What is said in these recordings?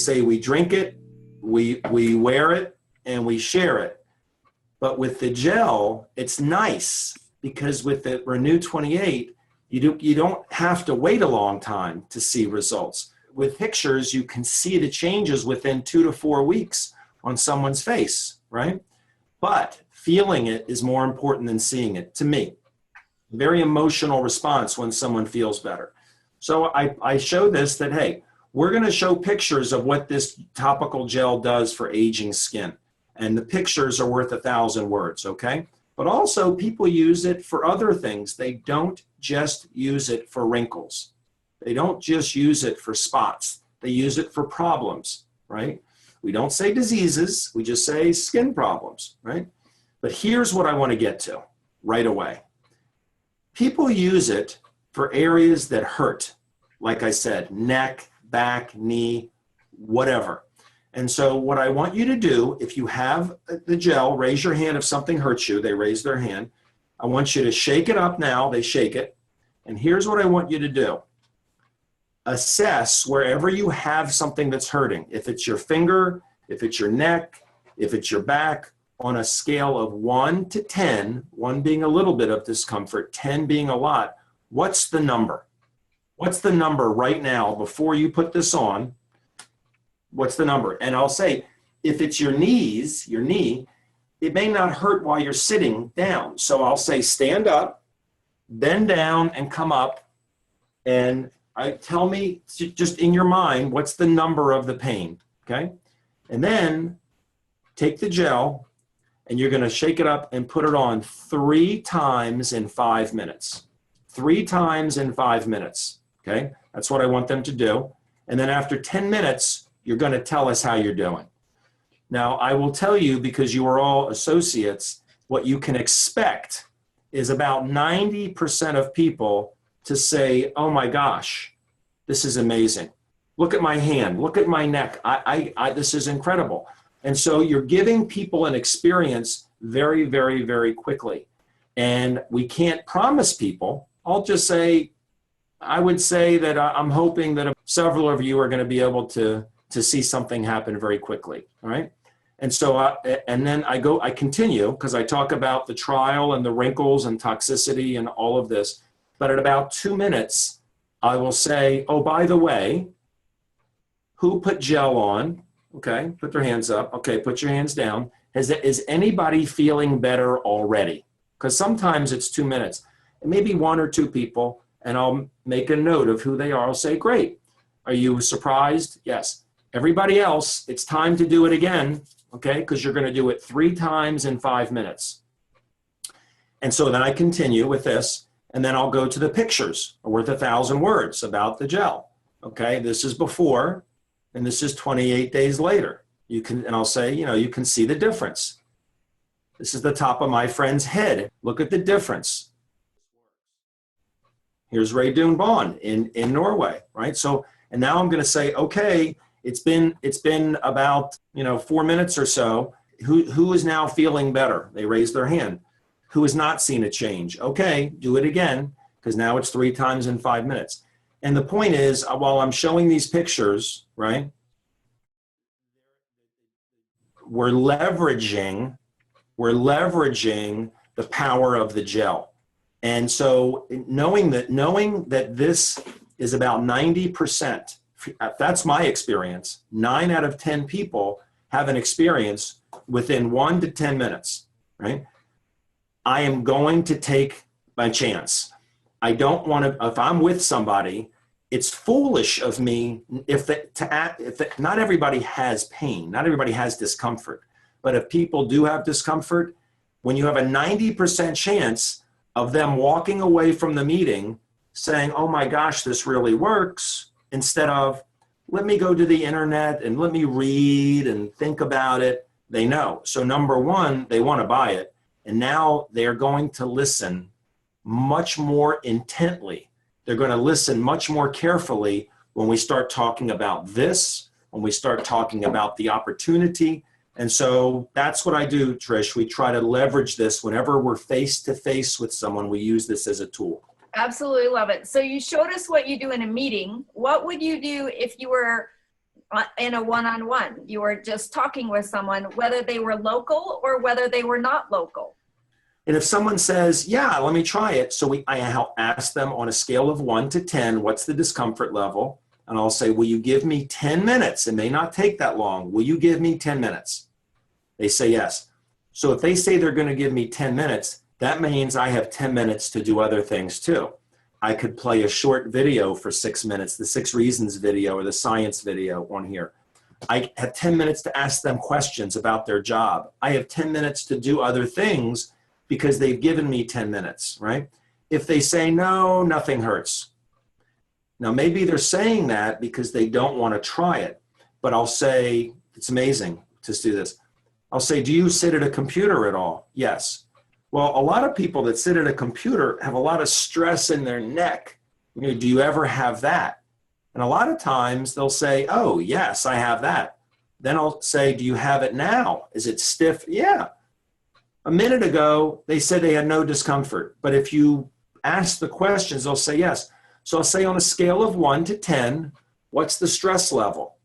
say we drink it, we wear it, and we share it. But with the gel, it's nice because with the Renu28, you don't have to wait a long time to see results. With pictures, you can see the changes within 2 to 4 weeks on someone's face, right? But feeling it is more important than seeing it, to me. Very emotional response when someone feels better. So I show this that, hey, we're going to show pictures of what this topical gel does for aging skin. And the pictures are worth 1,000 words, okay? But also people use it for other things. They don't just use it for wrinkles. They don't just use it for spots. They use it for problems, right? We don't say diseases, we just say skin problems, right? But here's what I want to get to right away. People use it for areas that hurt. Like I said, neck, back, knee, whatever. And so what I want you to do, if you have the gel, raise your hand if something hurts you. They raise their hand. I want you to shake it up now. They shake it. And here's what I want you to do. Assess wherever you have something that's hurting. If it's your finger, if it's your neck, if it's your back, on a scale of 1 to 10, 1 being a little bit of discomfort, 10 being a lot, what's the number? What's the number right now before you put this on? What's the number? And I'll say, if it's your knees, your knee, it may not hurt while you're sitting down. So I'll say, stand up, bend down, and come up. And tell me, just in your mind, what's the number of the pain, okay? And then take the gel, and you're going to shake it up and put it on 3 times in 5 minutes. 3 times in 5 minutes, okay? That's what I want them to do. And then after 10 minutes, you're going to tell us how you're doing. Now, I will tell you, because you are all associates, what you can expect is about 90% of people to say, oh my gosh, this is amazing. Look at my hand, look at my neck. This is incredible. And so you're giving people an experience very, very, very quickly. And we can't promise people. I'll just say, I would say that I'm hoping that several of you are going to be able to see something happen very quickly, all right? And so, and then I continue, because I talk about the trial and the wrinkles and toxicity and all of this. But at about 2 minutes, I will say, oh, by the way, who put gel on? Okay, put their hands up. Okay, put your hands down. Is anybody feeling better already? Because sometimes it's 2 minutes. And maybe 1 or 2 people, and I'll make a note of who they are. I'll say, great. Are you surprised? Yes. Everybody else, it's time to do it again, okay? Because you're going to do it 3 times in 5 minutes. And so then I continue with this, and then I'll go to the pictures worth 1,000 words about the gel. Okay, this is before, and this is 28 days later. You can, and I'll say, you know, you can see the difference. This is the top of my friend's head. Look at the difference. Here's Redox in Norway, right? So, and now I'm going to say, okay, it's been about 4 minutes or so. Who is now feeling better? They raise their hand. Who has not seen a change? Okay, do it again, because now it's 3 times in 5 minutes. And the point is, while I'm showing these pictures, right, we're leveraging the power of the gel. And so knowing that this is about 90%, that's my experience, 9 out of 10 people have an experience within 1 to 10 minutes, right? I am going to take my chance. I don't want to, if I'm with somebody, it's foolish of me not everybody has pain, not everybody has discomfort, but if people do have discomfort, when you have a 90% chance of them walking away from the meeting saying, oh my gosh, this really works, instead of, let me go to the internet and let me read and think about it, they know. So number one, they want to buy it. And now they're going to listen much more intently. They're going to listen much more carefully when we start talking about this, when we start talking about the opportunity. And so that's what I do, Trish. We try to leverage this whenever we're face to face with someone. We use this as a tool. Absolutely love it. So you showed us what you do in a meeting. What would you do if you were in a one-on-one. You were just talking with someone, whether they were local or whether they were not local. And if someone says, yeah, let me try it. So I ask them on a scale of 1 to 10, what's the discomfort level? And I'll say, will you give me 10 minutes? It may not take that long. Will you give me 10 minutes? They say yes. So if they say they're going to give me 10 minutes, that means I have 10 minutes to do other things too. I could play a short video for 6 minutes, the 6 reasons video or the science video on here. I have 10 minutes to ask them questions about their job. I have 10 minutes to do other things because they've given me 10 minutes, right? If they say, no, nothing hurts. Now, maybe they're saying that because they don't want to try it, but I'll say, it's amazing to do this. I'll say, do you sit at a computer at all? Yes. Well, a lot of people that sit at a computer have a lot of stress in their neck. You know, do you ever have that? And a lot of times they'll say, oh, yes, I have that. Then I'll say, do you have it now? Is it stiff? Yeah. A minute ago, they said they had no discomfort. But if you ask the questions, they'll say yes. So I'll say on a scale of 1 to 10, what's the stress level?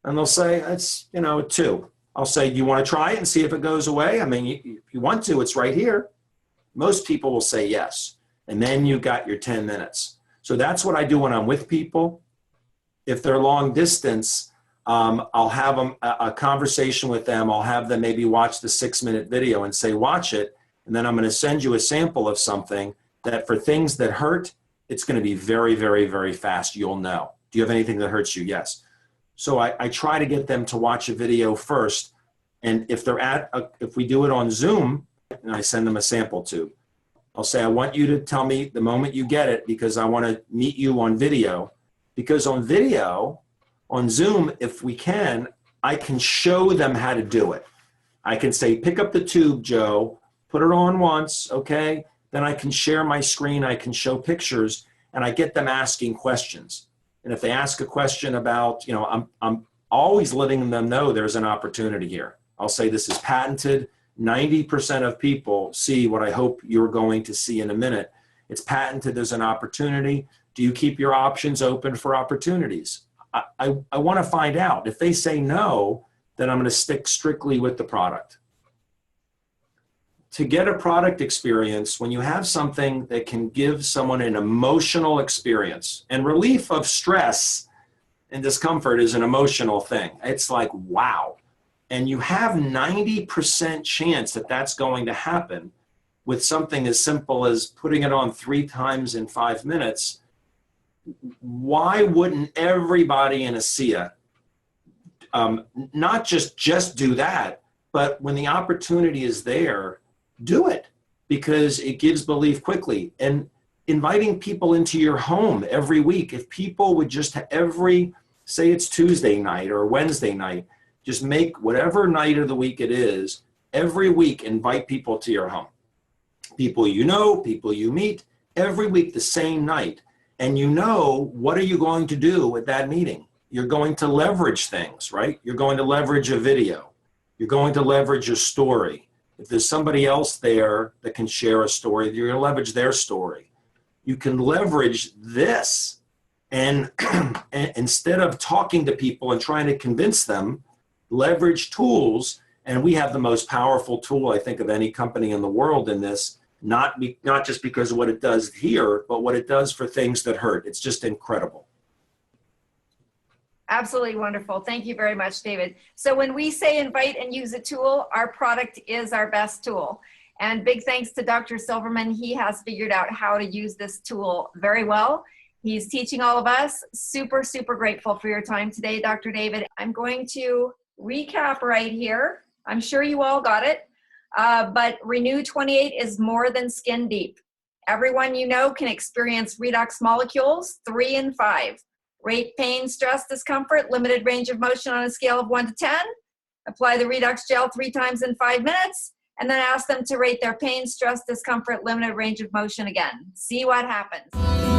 And they'll say, it's, you know, a 2. I'll say, do you want to try it and see if it goes away? I mean, if you want to, it's right here. Most people will say yes. And then you got your 10 minutes. So that's what I do when I'm with people. If they're long distance, I'll have a conversation with them. I'll have them maybe watch the 6-minute video and say, watch it. And then I'm going to send you a sample of something that for things that hurt, it's going to be very, very, very fast. You'll know. Do you have anything that hurts you? Yes. So I try to get them to watch a video first. And if they're if we do it on Zoom, and I send them a sample tube, I'll say, I want you to tell me the moment you get it because I want to meet you on video. Because on video, on Zoom, if we can, I can show them how to do it. I can say, pick up the tube, Joe, put it on once, okay? Then I can share my screen, I can show pictures, and I get them asking questions. And if they ask a question about, you know, I'm always letting them know there's an opportunity here. I'll say this is patented. 90% of people see what I hope you're going to see in a minute. It's patented, there's an opportunity. Do you keep your options open for opportunities? I want to find out. If they say no, then I'm going to stick strictly with the product. To get a product experience, when you have something that can give someone an emotional experience, and relief of stress and discomfort is an emotional thing. It's like, wow. And you have 90% chance that that's going to happen with something as simple as putting it on 3 times in 5 minutes. Why wouldn't everybody in ASEA not just do that, but when the opportunity is there, do it, because it gives belief quickly. And inviting people into your home every week, if people would just say it's Tuesday night or Wednesday night, just make whatever night of the week it is, every week invite people to your home. People you know, people you meet, every week the same night. And you know, what are you going to do at that meeting? You're going to leverage things, right? You're going to leverage a video. You're going to leverage a story. If there's somebody else there that can share a story, you're going to leverage their story. You can leverage this. And instead of talking to people and trying to convince them, leverage tools. And we have the most powerful tool, I think, of any company in the world in this, not just because of what it does here, but what it does for things that hurt. It's just incredible. Absolutely wonderful. Thank you very much, David. So when we say invite and use a tool, our product is our best tool. And big thanks to Dr. Silverman. He has figured out how to use this tool very well. He's teaching all of us. Super, super grateful for your time today, Dr. David. I'm going to recap right here. I'm sure you all got it, but Renu28 is more than skin deep. Everyone you know can experience Redox Molecules 3 and 5. Rate pain, stress, discomfort, limited range of motion on a scale of 1 to 10. Apply the Redox gel 3 times in 5 minutes, and then ask them to rate their pain, stress, discomfort, limited range of motion again. See what happens.